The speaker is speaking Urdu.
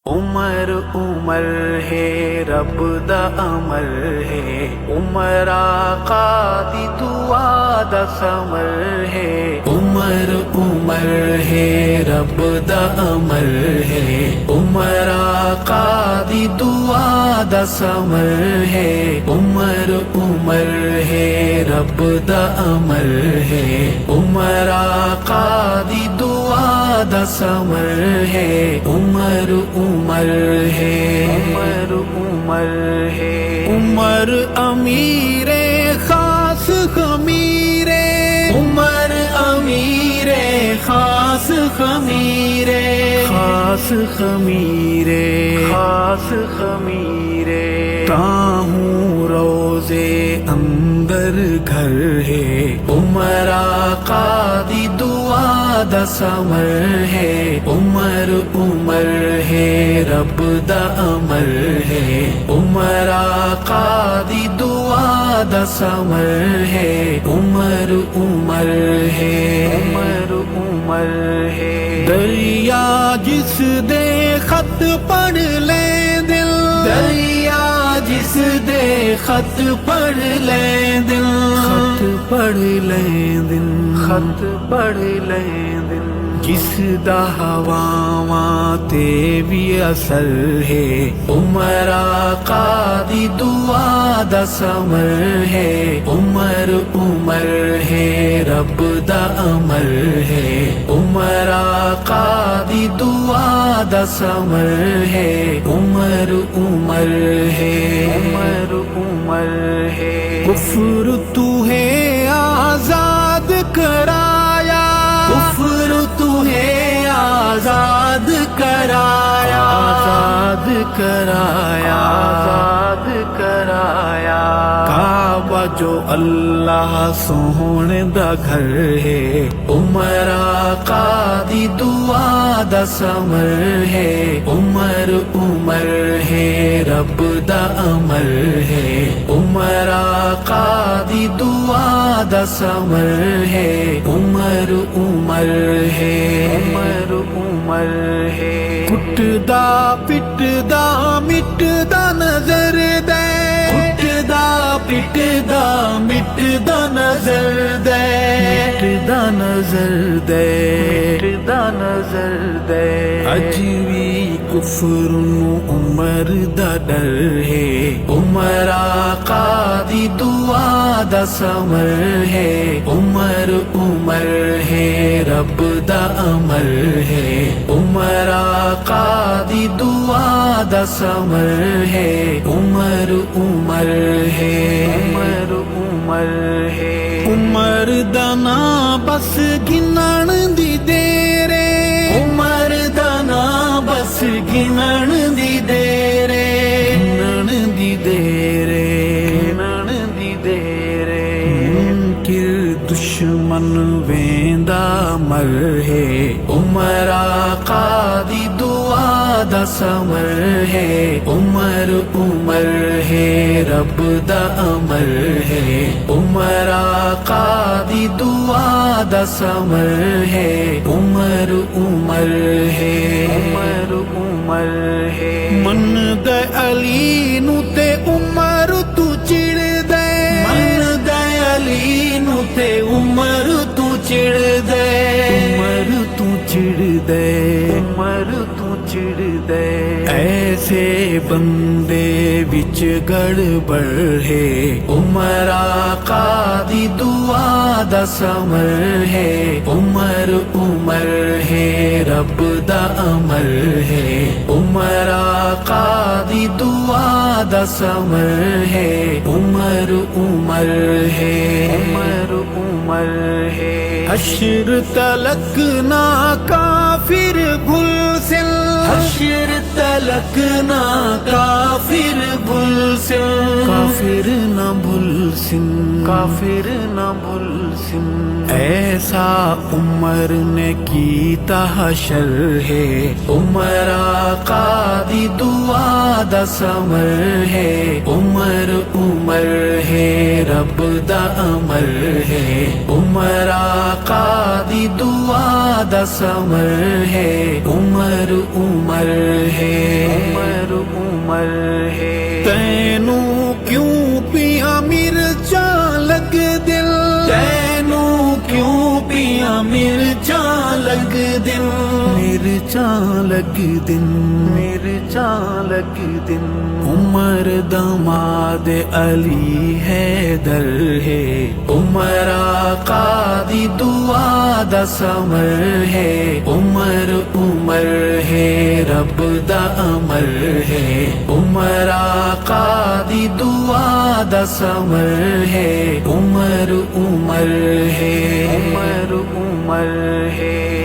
عمر عمر ہے رب دا امر ہے، عمر آقا دی دعا دا ثمر ہے، عمر عمر ہے رب دا امر ہے، عمر آقا دی دعا دا ثمر ہے، عمر عمر ہے رب دا امر ہے، عمر آقا دی دعا دا ثمر ہے، عمر عمر ہے، عمر عمر ہے، عمر امیر خاص خمیر، عمر امیر خاص خمیر، خاص خمیر، خاص خمیر، تاہوں روزے اندر گھر ہے، عمر آقا دی دعا دا ثمر ہے، عمر عمر ہے رب دا امر ہے، عمر آقا دی دعا دا ثمر ہے، عمر عمر ہے، عمر عمر ہے، دریا جس دے خط پڑھ لے دل، دریا جس دے خط پڑھ لے دل، خط پڑھ لے دل، خط پڑھ لے دل، جس دا ہواواں تے بھی اثر ہے، عمر آقا دی دعا دا ثمر ہے، عمر عمر ہے رب دا امر ہے، عمر آقا دی دعا دا ثمر ہے، عمر عمر ہے، عمر عمر ہے، کفر تو ہے آزاد کرایا، کفر تو ہے آزاد کرایا، آزاد کرایا، آزاد کرایا، کعبہ جو اللہ سونے دا گھر ہے، عمر آقا دی دعا دا ثمر ہے، عمر عمر ہے رب دا امر ہے، عمر آقا دی دعا دا ثمر ہے، عمر عمر ہے، عمر عمر ہے، کٹدا پٹدا مٹدا نظر دے، کٹدا پٹدا مٹدا نظر دے، مٹدا نظر دے، مٹدا نظر دے، اج وی کفر نو عمر دا ڈر ہے، عمر آقا دی دعا دا ثمر ہے، عمر عمر ہے رب دا امر ہے، عمر آقا دی دعا دا ثمر ہے، عمر عمر ہے، عمر عمر ہے، عمر دا نا بس گنن دی دیر، عمر دا نا بس گنن دی دیر، گنن دی دیر، گنن دی دیر، منکر دشمن ویندا مر ہے، عمر آقا دی دعا دا ثمر ہے، عمر عمر ہے رب دا امر ہے، عمر آقا دی دعا دا ثمر ہے، عمر عمر ہے، عمر عمر ہے، من دے علی نو تے عمر تو چڑ دے، من دے علی نو تے عمر تو چڑ دے، عمر تو چڑ دے، عمر تو چڑ دے، ایسے بندے وچ گڑبڑ ہے، عمر آقا دی دعا دا ثمر ہے، عمر عمر ہے رب دا امر ہے، عمر آقا دی دعا دا ثمر ہے، عمر عمر ہے، عمر عمر ہے، حشر تلک نا کافر بھل سل، حشر تلک نا کافر بھل سل، کافر نہ بھل سن، کافر نہ بھل سن، ایسا عمر نے کیتا حشر ہے، عمر آقا دی دعا دا ثمر ہے، عمر عمر ہے رب دا امر ہے، عمر آقا دی دعا دا ثمر ہے، عمر عمر ہے۔ ਮਿਰਚਾਂ ਲੱਗਦਿਨ ਮਿਰਚਾਂ ਲੱਗਦਿਨ ਉਮਰ ਦਮਾਦ ਅਲੀ ਹੈਦਰ ਹੈ ਉਮਰ ਆਕਾ ਦੀ ਦੁਆ ਦਾ ਸਮਰ ਹੈ ਉਮਰ ਉਮਰ ਹੈ ਰੱਬ ਦਾ ਅਮਰ ਹੈ ਉਮਰ ਆਕਾ ਦੀ ਦੁਆ ਦਾ ਸਮਰ ਹੈ ਉਮਰ ਉਮਰ ਹੈ ਉਮਰ ਉਮਰ ਹੈ